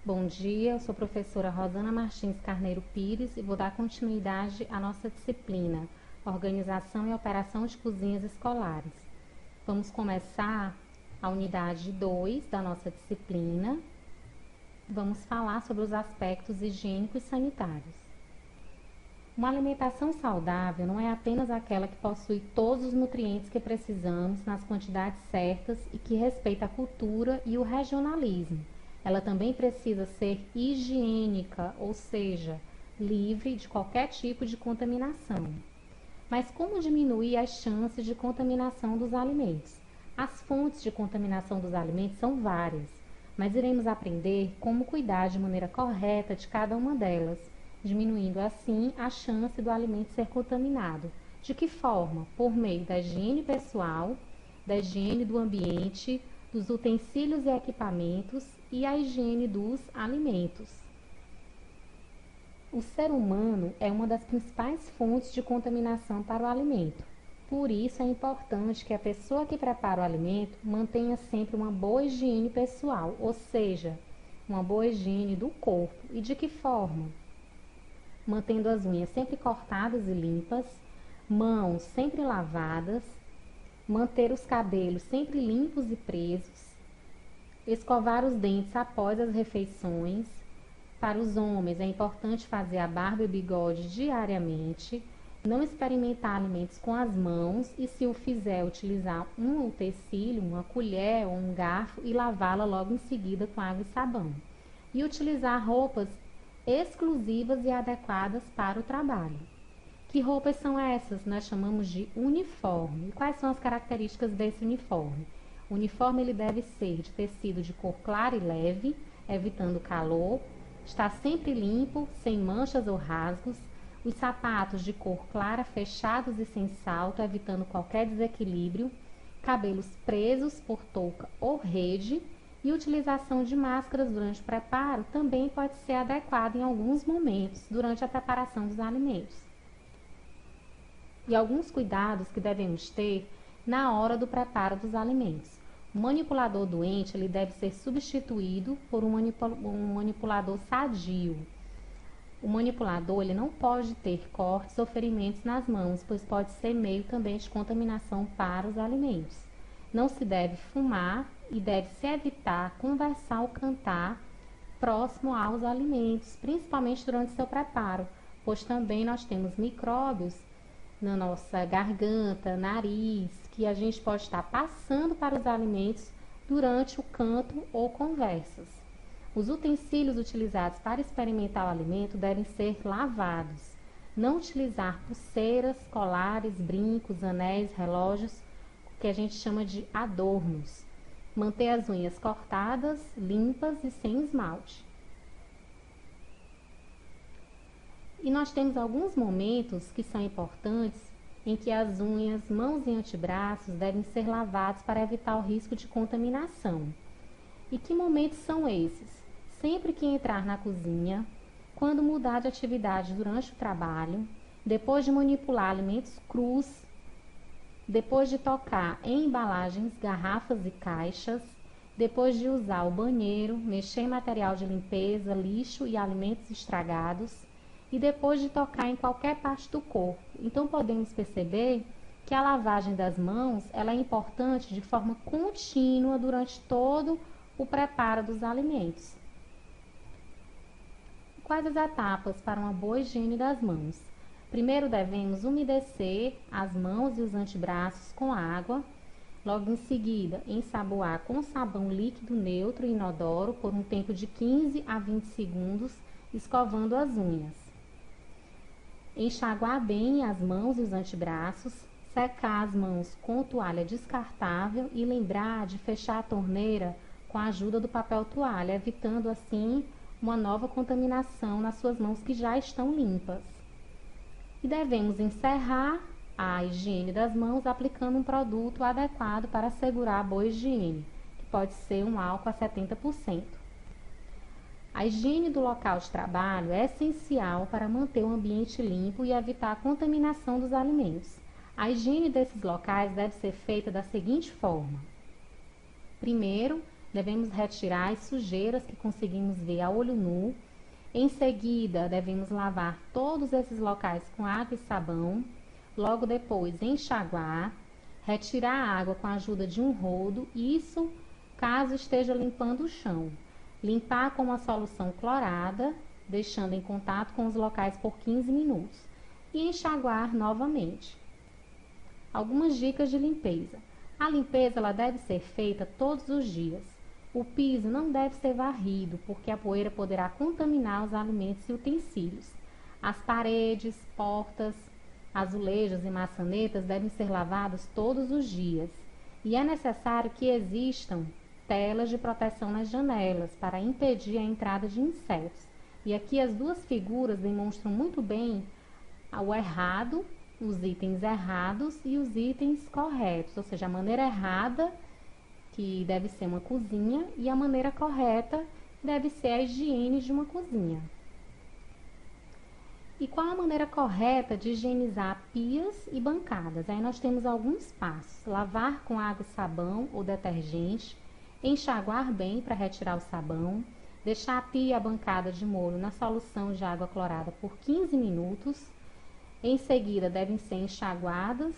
Bom dia, eu sou a professora Rosana Martins Carneiro Pires e vou dar continuidade à nossa disciplina Organização e Operação de Cozinhas Escolares. Vamos começar a unidade 2 da nossa disciplina. Vamos falar sobre os aspectos higiênicos e sanitários. Uma alimentação saudável não é apenas aquela que possui todos os nutrientes que precisamos nas quantidades certas e que respeita a cultura e o regionalismo. Ela também precisa ser higiênica, ou seja, livre de qualquer tipo de contaminação. Mas como diminuir as chances de contaminação dos alimentos? As fontes de contaminação dos alimentos são várias, mas iremos aprender como cuidar de maneira correta de cada uma delas, diminuindo assim a chance do alimento ser contaminado. De que forma? Por meio da higiene pessoal, da higiene do ambiente, dos utensílios e equipamentos e a higiene dos alimentos. O ser humano é uma das principais fontes de contaminação para o alimento. Por isso é importante que a pessoa que prepara o alimento mantenha sempre uma boa higiene pessoal, ou seja, uma boa higiene do corpo. E de que forma? Mantendo as unhas sempre cortadas e limpas, mãos sempre lavadas, manter os cabelos sempre limpos e presos, escovar os dentes após as refeições. Para os homens é importante fazer a barba e o bigode diariamente, não experimentar alimentos com as mãos e, se o fizer, utilizar um utensílio, uma colher ou um garfo e lavá-la logo em seguida com água e sabão. E utilizar roupas exclusivas e adequadas para o trabalho. Que roupas são essas? Nós chamamos de uniforme. E quais são as características desse uniforme? O uniforme ele deve ser de tecido de cor clara e leve, evitando calor, está sempre limpo, sem manchas ou rasgos, os sapatos de cor clara fechados e sem salto, evitando qualquer desequilíbrio, cabelos presos por touca ou rede, e utilização de máscaras durante o preparo também pode ser adequada em alguns momentos durante a preparação dos alimentos. E alguns cuidados que devemos ter na hora do preparo dos alimentos. O manipulador doente ele deve ser substituído por um manipulador sadio. O manipulador ele não pode ter cortes ou ferimentos nas mãos, pois pode ser meio também de contaminação para os alimentos. Não se deve fumar e deve-se evitar conversar ou cantar próximo aos alimentos, principalmente durante seu preparo, pois também nós temos micróbios na nossa garganta, nariz, que a gente pode estar passando para os alimentos durante o canto ou conversas. Os utensílios utilizados para experimentar o alimento devem ser lavados. Não utilizar pulseiras, colares, brincos, anéis, relógios, que a gente chama de adornos. Manter as unhas cortadas, limpas e sem esmalte. E nós temos alguns momentos que são importantes em que as unhas, mãos e antebraços devem ser lavados para evitar o risco de contaminação. E que momentos são esses? Sempre que entrar na cozinha, quando mudar de atividade durante o trabalho, depois de manipular alimentos crus, depois de tocar em embalagens, garrafas e caixas, depois de usar o banheiro, mexer em material de limpeza, lixo e alimentos estragados, e depois de tocar em qualquer parte do corpo. Então podemos perceber que a lavagem das mãos ela é importante de forma contínua durante todo o preparo dos alimentos. Quais as etapas para uma boa higiene das mãos? Primeiro devemos umedecer as mãos e os antebraços com água. Logo em seguida, ensaboar com sabão líquido neutro e inodoro por um tempo de 15 a 20 segundos, escovando as unhas. Enxaguar bem as mãos e os antebraços, secar as mãos com toalha descartável e lembrar de fechar a torneira com a ajuda do papel toalha, evitando assim uma nova contaminação nas suas mãos que já estão limpas. E devemos encerrar a higiene das mãos aplicando um produto adequado para assegurar a boa higiene, que pode ser um álcool a 70%. A higiene do local de trabalho é essencial para manter o ambiente limpo e evitar a contaminação dos alimentos. A higiene desses locais deve ser feita da seguinte forma. Primeiro, devemos retirar as sujeiras que conseguimos ver a olho nu. Em seguida, devemos lavar todos esses locais com água e sabão. Logo depois, enxaguar, retirar a água com a ajuda de um rodo, isso caso esteja limpando o chão. Limpar com uma solução clorada, deixando em contato com os locais por 15 minutos. E enxaguar novamente. Algumas dicas de limpeza. A limpeza ela deve ser feita todos os dias. O piso não deve ser varrido, porque a poeira poderá contaminar os alimentos e utensílios. As paredes, portas, azulejos e maçanetas devem ser lavados todos os dias. E é necessário que existam telas de proteção nas janelas para impedir a entrada de insetos. E aqui as duas figuras demonstram muito bem o errado, os itens errados e os itens corretos, ou seja, a maneira errada, que deve ser uma cozinha, e a maneira correta deve ser a higiene de uma cozinha. E qual a maneira correta de higienizar pias e bancadas? Aí nós temos alguns passos: lavar com água e sabão ou detergente, enxaguar bem para retirar o sabão, deixar a pia e a bancada de molho na solução de água clorada por 15 minutos. Em seguida, devem ser enxaguadas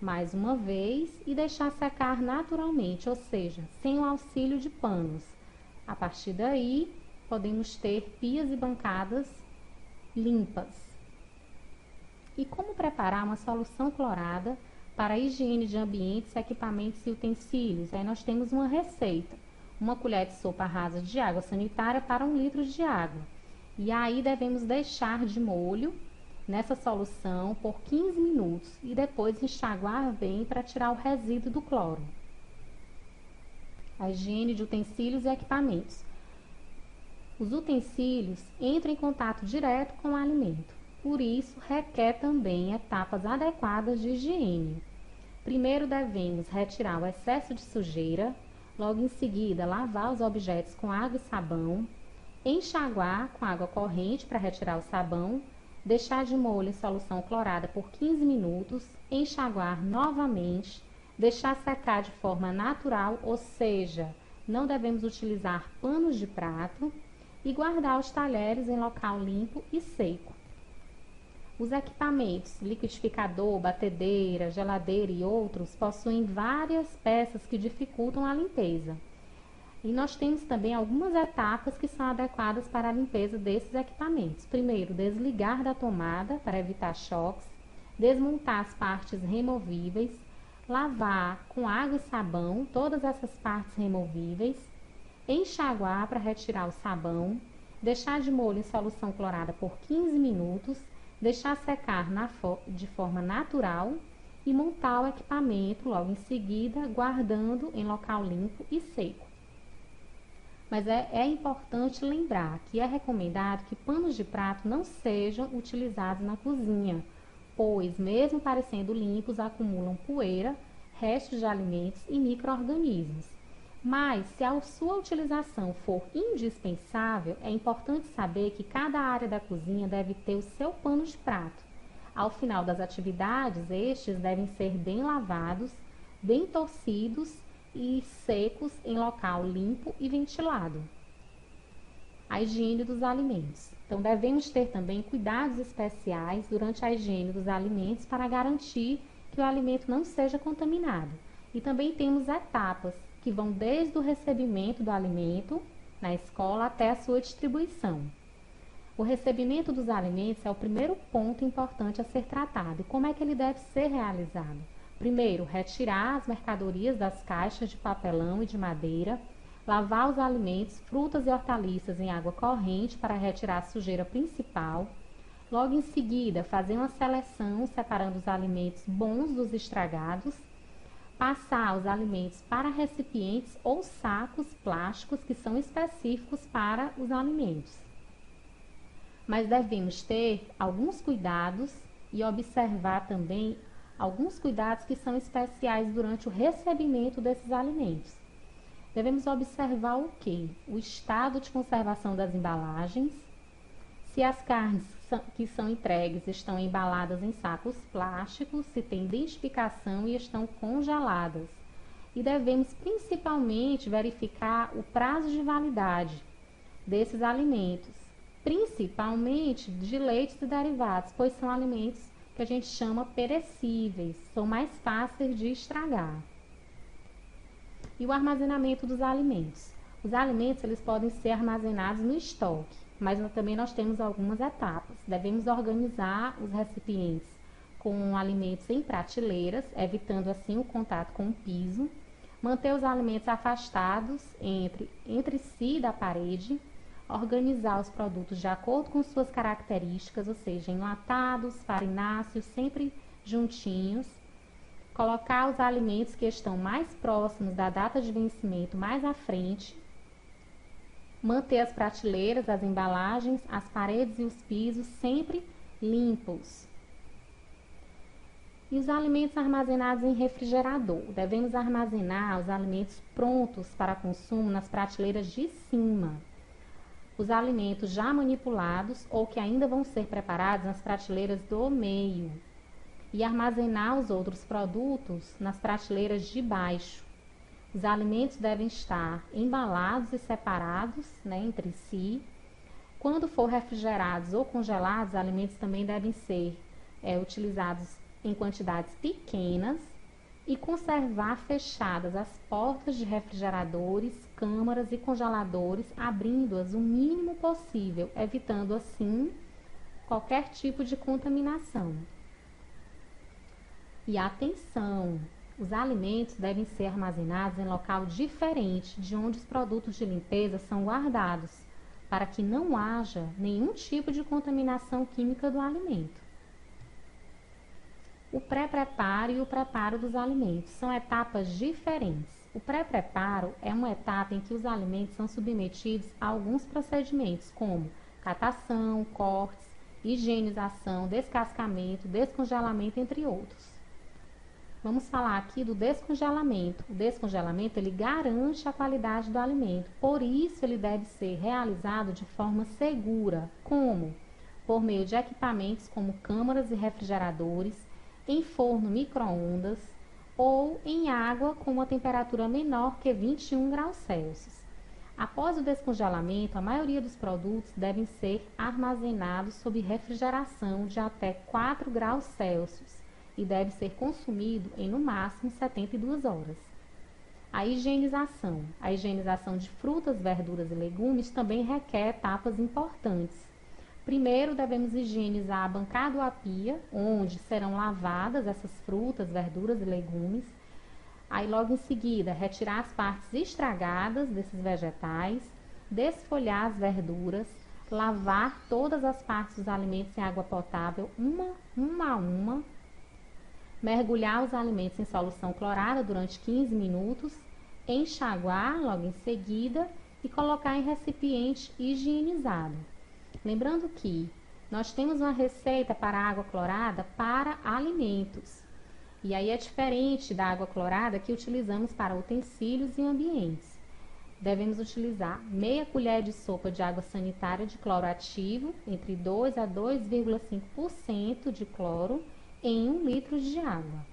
mais uma vez e deixar secar naturalmente, ou seja, sem o auxílio de panos. A partir daí, podemos ter pias e bancadas limpas. E como preparar uma solução clorada para a higiene de ambientes, equipamentos e utensílios? Aí nós temos uma receita: uma colher de sopa rasa de água sanitária para 1 litro de água. E aí devemos deixar de molho nessa solução por 15 minutos e depois enxaguar bem para tirar o resíduo do cloro. A higiene de utensílios e equipamentos. Os utensílios entram em contato direto com o alimento, por isso requer também etapas adequadas de higiene. Primeiro devemos retirar o excesso de sujeira, logo em seguida lavar os objetos com água e sabão, enxaguar com água corrente para retirar o sabão, deixar de molho em solução clorada por 15 minutos, enxaguar novamente, deixar secar de forma natural, ou seja, não devemos utilizar panos de prato, e guardar os talheres em local limpo e seco. Os equipamentos, liquidificador, batedeira, geladeira e outros, possuem várias peças que dificultam a limpeza. E nós temos também algumas etapas que são adequadas para a limpeza desses equipamentos. Primeiro, desligar da tomada para evitar choques, desmontar as partes removíveis, lavar com água e sabão todas essas partes removíveis, enxaguar para retirar o sabão, deixar de molho em solução clorada por 15 minutos, deixar secar de forma natural e montar o equipamento logo em seguida, guardando em local limpo e seco. Mas é importante lembrar que é recomendado que panos de prato não sejam utilizados na cozinha, pois, mesmo parecendo limpos, acumulam poeira, restos de alimentos e micro-organismos. Mas, se a sua utilização for indispensável, é importante saber que cada área da cozinha deve ter o seu pano de prato. Ao final das atividades, estes devem ser bem lavados, bem torcidos e secos em local limpo e ventilado. A higiene dos alimentos. Então, devemos ter também cuidados especiais durante a higiene dos alimentos para garantir que o alimento não seja contaminado. E também temos etapas que vão desde o recebimento do alimento na escola até a sua distribuição. O recebimento dos alimentos é o primeiro ponto importante a ser tratado. E como é que ele deve ser realizado? Primeiro, retirar as mercadorias das caixas de papelão e de madeira, lavar os alimentos, frutas e hortaliças em água corrente para retirar a sujeira principal. Logo em seguida, fazer uma seleção separando os alimentos bons dos estragados, passar os alimentos para recipientes ou sacos plásticos que são específicos para os alimentos. Mas devemos ter alguns cuidados e observar também alguns cuidados que são especiais durante o recebimento desses alimentos. Devemos observar o quê? O estado de conservação das embalagens, se as carnes que são entregues estão embaladas em sacos plásticos, se tem identificação e estão congeladas. e devemos principalmente verificar o prazo de validade desses alimentos, principalmente de leites e derivados, pois são alimentos que a gente chama perecíveis, são mais fáceis de estragar. E o armazenamento dos alimentos. Os alimentos eles podem ser armazenados no estoque, mas também nós temos algumas etapas. Devemos organizar os recipientes com alimentos em prateleiras, evitando assim o contato com o piso. Manter os alimentos afastados entre si da parede. Organizar os produtos de acordo com suas características, ou seja, enlatados, farináceos, sempre juntinhos. Colocar os alimentos que estão mais próximos da data de vencimento mais à frente. Manter as prateleiras, as embalagens, as paredes e os pisos sempre limpos. E os alimentos armazenados em refrigerador. Devemos armazenar os alimentos prontos para consumo nas prateleiras de cima. Os alimentos já manipulados ou que ainda vão ser preparados nas prateleiras do meio. E armazenar os outros produtos nas prateleiras de baixo. Os alimentos devem estar embalados e separados, entre si. Quando for refrigerados ou congelados, os alimentos também devem ser utilizados em quantidades pequenas e conservar fechadas as portas de refrigeradores, câmaras e congeladores, abrindo-as o mínimo possível, evitando assim qualquer tipo de contaminação. E atenção, os alimentos devem ser armazenados em local diferente de onde os produtos de limpeza são guardados, para que não haja nenhum tipo de contaminação química do alimento. O pré-preparo e o preparo dos alimentos são etapas diferentes. O pré-preparo é uma etapa em que os alimentos são submetidos a alguns procedimentos, como catação, cortes, higienização, descascamento, descongelamento, entre outros. Vamos falar aqui do descongelamento. O descongelamento ele garante a qualidade do alimento, por isso ele deve ser realizado de forma segura, como? Por meio de equipamentos como câmaras e refrigeradores, em forno micro-ondas ou em água com uma temperatura menor que 21 graus Celsius. Após o descongelamento, a maioria dos produtos devem ser armazenados sob refrigeração de até 4 graus Celsius e deve ser consumido em no máximo 72 horas. A higienização. A higienização de frutas, verduras e legumes também requer etapas importantes. Primeiro, devemos higienizar a bancada ou a pia, onde serão lavadas essas frutas, verduras e legumes. Aí, logo em seguida, retirar as partes estragadas desses vegetais, desfolhar as verduras, lavar todas as partes dos alimentos em água potável, uma a uma, mergulhar os alimentos em solução clorada durante 15 minutos, enxaguar logo em seguida e colocar em recipiente higienizado. Lembrando que nós temos uma receita para água clorada para alimentos. E aí é diferente da água clorada que utilizamos para utensílios e ambientes. Devemos utilizar meia colher de sopa de água sanitária de cloro ativo, entre 2 a 2,5% de cloro em 1 litro de água.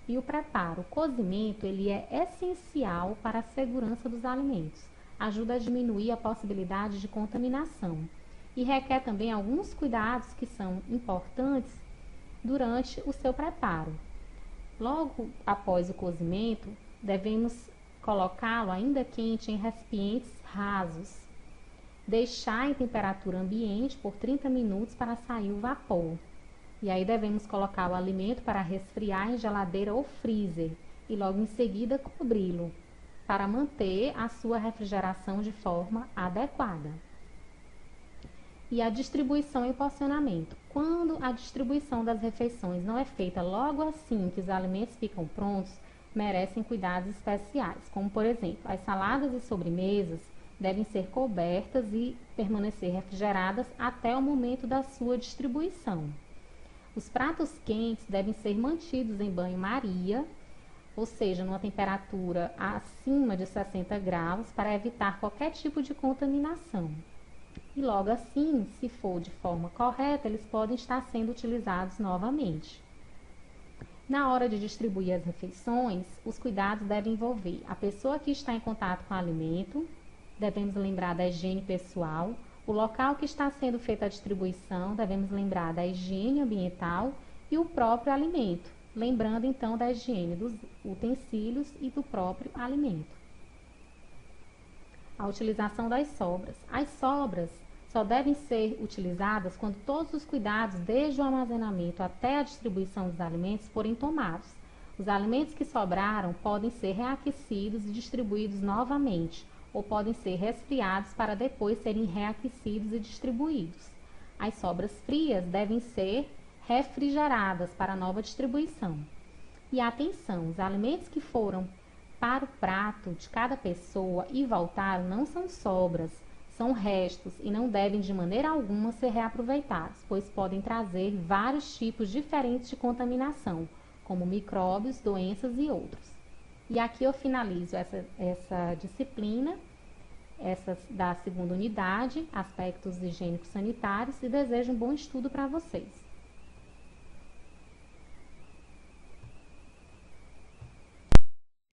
E o preparo, o cozimento, ele é essencial para a segurança dos alimentos. Ajuda a diminuir a possibilidade de contaminação e requer também alguns cuidados que são importantes durante o seu preparo. Logo após o cozimento, devemos colocá-lo ainda quente em recipientes rasos. Deixar em temperatura ambiente por 30 minutos para sair o vapor. E aí devemos colocar o alimento para resfriar em geladeira ou freezer e logo em seguida cobri-lo, para manter a sua refrigeração de forma adequada. E a distribuição e porcionamento. Quando a distribuição das refeições não é feita logo assim que os alimentos ficam prontos, merecem cuidados especiais, como por exemplo, as saladas e sobremesas devem ser cobertas e permanecer refrigeradas até o momento da sua distribuição. Os pratos quentes devem ser mantidos em banho-maria, ou seja, numa temperatura acima de 60 graus, para evitar qualquer tipo de contaminação. E logo assim, se for de forma correta, eles podem estar sendo utilizados novamente. Na hora de distribuir as refeições, os cuidados devem envolver a pessoa que está em contato com o alimento, devemos lembrar da higiene pessoal, o local que está sendo feita a distribuição, devemos lembrar da higiene ambiental e o próprio alimento, lembrando então da higiene dos utensílios e do próprio alimento. A utilização das sobras. As sobras só devem ser utilizadas quando todos os cuidados, desde o armazenamento até a distribuição dos alimentos, forem tomados. Os alimentos que sobraram podem ser reaquecidos e distribuídos novamente, ou podem ser resfriados para depois serem reaquecidos e distribuídos. As sobras frias devem ser refrigeradas para nova distribuição. E atenção, os alimentos que foram para o prato de cada pessoa e voltaram não são sobras, são restos e não devem de maneira alguma ser reaproveitados, pois podem trazer vários tipos diferentes de contaminação, como micróbios, doenças e outros. E aqui eu finalizo essa disciplina, essa da segunda unidade, aspectos higiênicos sanitários, e desejo um bom estudo para vocês.